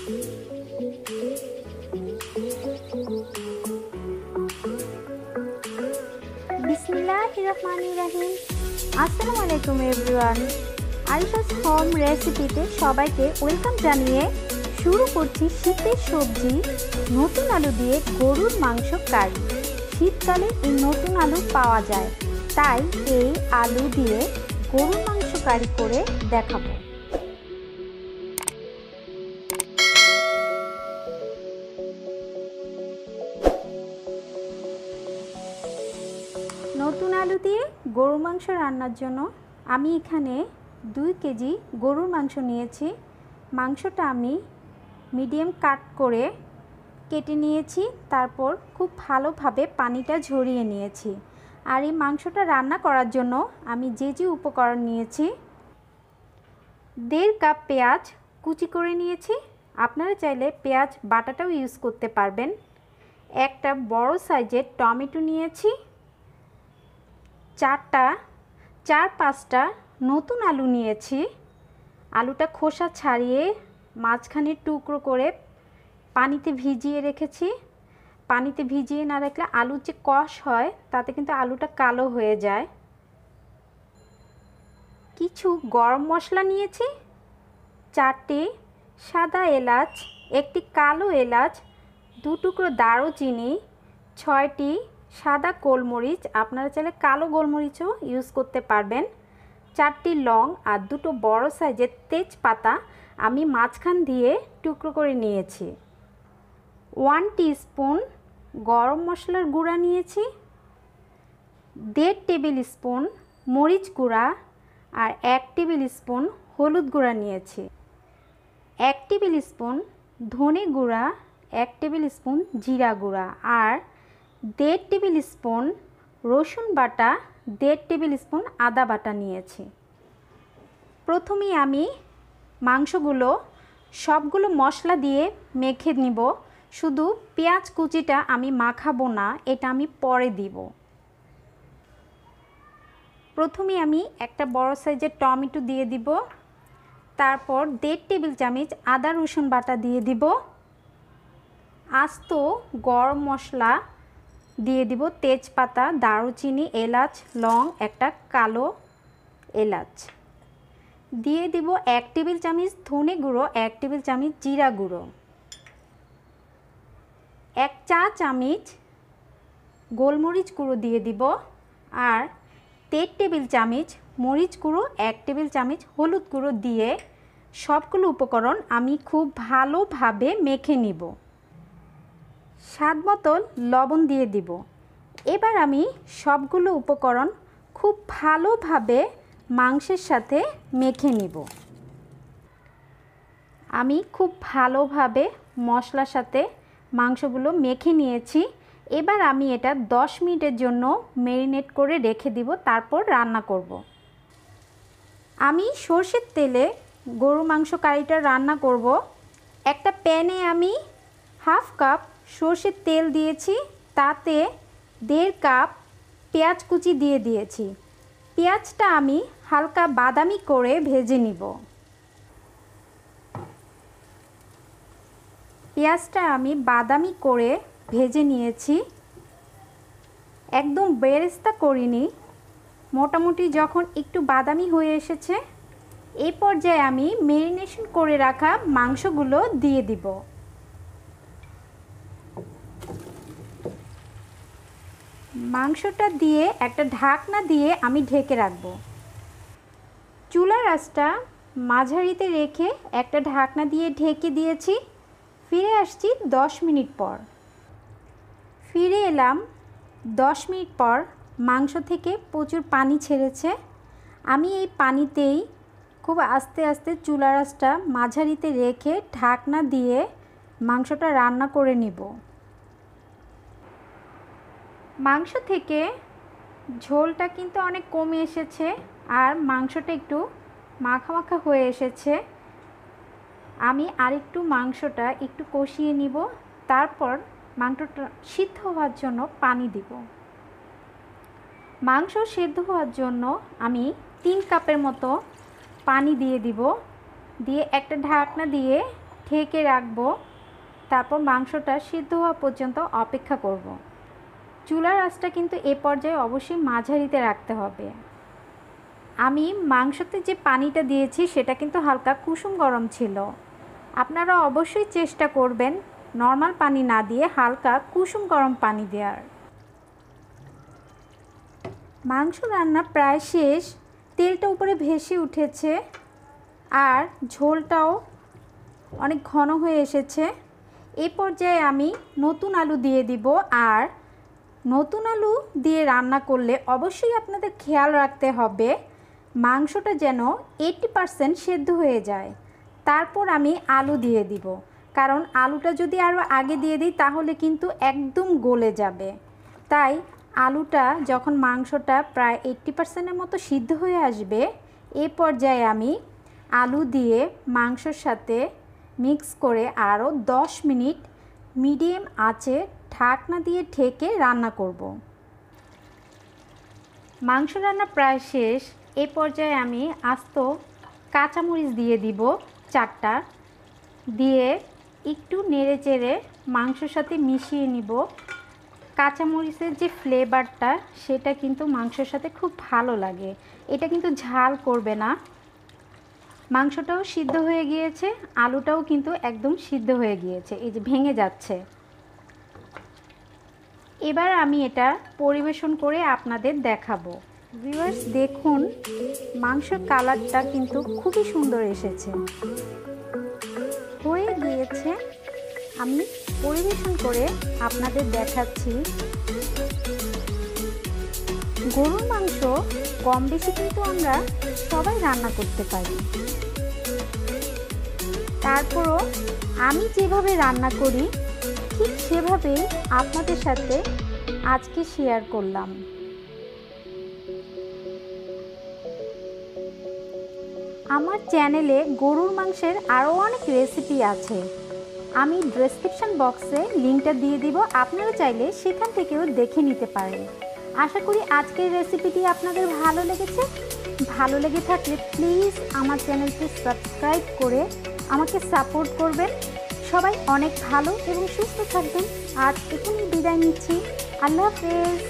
বিসমিল্লাহিররহমানিররহিম। আসসালামু আলাইকুম everyone. Arisha's home রেসিপিতে সবাইকে ওয়েলকাম জানিয়ে শুরু করছি শীতের সবজি নতুন আলু দিয়ে গরুর মাংস কারি। শীতকালে এই নতুন আলু পাওয়া যায়, তাই এই আলু দিয়ে গরুর মাংস কারি করে দেখাবো। নতুন আলু দিয়ে গরুর মাংস রান্নার জন্য আমি এখানে 2 কেজি গরুর মাংস নিয়েছি। মাংসটা আমি মিডিয়াম কাট করে কেটে নিয়েছি, তারপর খুব ভালোভাবে পানিটা ঝরিয়ে নিয়েছি। আর এই মাংসটা রান্না করার জন্য আমি যে উপকরণ নিয়েছি, 1.5 কাপ পেঁয়াজ কুচি করে নিয়েছি। আপনারা চাইলে পেঁয়াজ বাটাটাও ইউজ করতে পারবেন। একটা বড় সাইজের টমেটো নিয়েছি। 4-5টা নতুন আলু নিয়েছি। আলুটা খোসা ছাড়িয়ে মাঝখানে টুকরো করে পানিতে ভিজিয়ে রেখেছি। পানিতে ভিজিয়ে না রাখলে আলুর যে কষ হয় তাতে কিন্তু আলুটা কালো হয়ে যায়। কিছু গরম মশলা নিয়েছি, 4টি সাদা এলাচ, 1টি কালো এলাচ, 2 টুকরো দারুচিনি, 6টি সাদা গোলমরিচ, আপনারা চাইলে কালো গোলমরিচও ইউজ করতে পারবেন, 4টি লং আর 2টো বড় সাইজের তেজপাতা আমি মাঝখান দিয়ে টুকরো করে নিয়েছি। 1 টিস্পুন গরম মশলার গুঁড়া নিয়েছি, 1.5 টেবিল স্পুন মরিচ গুঁড়া আর 1 টেবিল স্পুন হলুদ গুঁড়া নিয়েছি, 1 টেবিল স্পুন ধনে গুঁড়া, 1 টেবিল স্পুন জিরা গুঁড়া আর 1.5 টেবিল স্পুন রসুন বাটা, 1.5 টেবিল স্পুন আদা বাটা নিয়েছি। প্রথমেই আমি মাংসগুলো সবগুলো মশলা দিয়ে মেখে নিব। শুধু পেঁয়াজ কুচিটা আমি মাখাবো না, এটা আমি পরে দিব। প্রথমে আমি একটা বড় সাইজের টমেটো দিয়ে দিব, তারপর 1.5 টেবিল চামচ আদা রসুন বাটা দিয়ে দিব, আস্ত গরম মশলা দিয়ে দিব, তেজপাতা, দারুচিনি, এলাচ, লং, একটা কালো এলাচ দিয়ে দিব, 1 টেবিল চামচ ধনে গুঁড়ো, 1 টেবিল চামচ জিরা গুঁড়ো, 1 চা চামচ গোলমরিচ গুঁড়ো দিয়ে দিব আর 1.5 টেবিল চামচ মরিচ গুঁড়ো, 1 টেবিল চামচ হলুদ গুঁড়ো দিয়ে সবগুলো উপকরণ আমি খুব ভালোভাবে মেখে নিব। স্বাদ মতো লবণ দিয়ে দিব। এবার আমি সবগুলো উপকরণ খুব ভালোভাবে মাংসের সাথে মেখে নিব। আমি খুব ভালোভাবে মশলার সাথে মাংসগুলো মেখে নিয়েছি। এবার আমি এটা 10 মিনিটের জন্য ম্যারিনেট করে রেখে দিব, তারপর রান্না করব। আমি সরষের তেলে গরু মাংস কারিটা রান্না করব। একটা প্যানে আমি 1/2 কাপ সরষের তেল দিয়েছি, তাতে 1.5 কাপ পেঁয়াজ কুচি দিয়ে দিয়েছি। পেঁয়াজটা আমি হালকা বাদামি করে ভেজে নিব। পেঁয়াজটা আমি বাদামি করে ভেজে নিয়েছি, একদম বেরেস্তা করিনি। মোটামুটি যখন একটু বাদামি হয়ে এসেছে, এই পর্যায়ে আমি ম্যারিনেশন করে রাখা মাংসগুলো দিয়ে দিব। মাংসটা দিয়ে একটা ঢাকনা দিয়ে আমি ঢেকে রাখব। চুলার আঁচটা মাঝারিতে রেখে একটা ঢাকনা দিয়ে ঢেকে দিয়েছি। ফিরে আসছি 10 মিনিট পর। ফিরে এলাম 10 মিনিট পর। মাংস থেকে প্রচুর পানি ছেড়েছে। আমি এই পানিতেই খুব আস্তে আস্তে চুলার আঁচটা মাঝারিতে রেখে ঢাকনা দিয়ে মাংসটা রান্না করে নিব। মাংস থেকে ঝোলটা কিন্তু অনেক কমে এসেছে আর মাংসটা একটু মাখা মাখা হয়ে এসেছে। আমি আরেকটু মাংসটা একটু কষিয়ে নিব, তারপর মাংসটা সিদ্ধ হওয়ার জন্য পানি দিব। মাংস সিদ্ধ হওয়ার জন্য আমি 3 কাপের মতো পানি দিয়ে দিব। দিয়ে একটা ঢাকনা দিয়ে ঢেকে রাখবো। তারপর মাংসটা সিদ্ধ হওয়া পর্যন্ত অপেক্ষা করব। চুলার আঁচটা কিন্তু এ পর্যায়ে অবশ্যই মাঝারিতে রাখতে হবে। আমি মাংসতে যে পানিটা দিয়েছি সেটা কিন্তু হালকা কুসুম গরম ছিল। আপনারা অবশ্যই চেষ্টা করবেন নর্মাল পানি না দিয়ে হালকা কুসুম গরম পানি দেওয়ার। মাংস রান্না প্রায় শেষ, তেলটা উপরে ভেসে উঠেছে আর ঝোলটাও অনেক ঘন হয়ে এসেছে। এই পর্যায়ে আমি নতুন আলু দিয়ে দিব। আর নতুন আলু দিয়ে রান্না করলে অবশ্যই আপনাদের খেয়াল রাখতে হবে মাংসটা যেন 80% সেদ্ধ হয়ে যায়। তারপর আমি আলু দিয়ে দিব, কারণ আলুটা যদি আরও আগে দিয়ে দিই তাহলে কিন্তু একদম গলে যাবে। তাই আলুটা যখন মাংসটা প্রায় 80%-এর মতো সিদ্ধ হয়ে আসবে, এই পর্যায়ে আমি আলু দিয়ে মাংসর সাথে মিক্স করে আরও 10 মিনিট মিডিয়াম আঁচে ঢাকনা দিয়ে ঢেকে রান্না করব। মাংস রান্না প্রায় শেষ। এই পর্যায়ে আমি আস্ত কাঁচামরিচ দিয়ে দিব 4টা, দিয়ে একটু নেড়ে চেড়ে মাংসর সাথে মিশিয়ে নিব। কাঁচামরিচের যে ফ্লেভারটা সেটা কিন্তু মাংসের সাথে খুব ভালো লাগে। এটা কিন্তু ঝাল করবে না। মাংসটাও সিদ্ধ হয়ে গিয়েছে, আলুটাও কিন্তু একদম সিদ্ধ হয়ে গিয়েছে, এই যে ভেঙে যাচ্ছে। এবার আমি এটা পরিবেশন করে আপনাদের দেখাবো। ভিউয়ার্স দেখুন, মাংসের কালারটা কিন্তু খুবই সুন্দর এসেছে, হয়ে গিয়েছে। আমি পরিবেশন করে আপনাদের দেখাচ্ছি। গরুর মাংস কম বেশি কিন্তু আমরা সবাই রান্না করতে পারি। তারপরও আমি যেভাবে রান্না করি ঠিক সেভাবেই আপনাদের সাথে আজকে শেয়ার করলাম। আমার চ্যানেলে গরুর মাংসের আরও অনেক রেসিপি আছে, আমি ডেসক্রিপশন বক্সে লিঙ্কটা দিয়ে দিব, আপনারা চাইলে সেখান থেকেও দেখে নিতে পারেন। আশা করি আজকের রেসিপিটি আপনাদের ভালো লেগেছে। ভালো লেগে থাকলে প্লিজ আমার চ্যানেলটি সাবস্ক্রাইব করে আমাকে সাপোর্ট করবেন। সবাই অনেক ভালো এবং সুস্থ থাকবেন। আজ এখানেই বিদায় নিচ্ছি। আল্লাহ হাফেজ।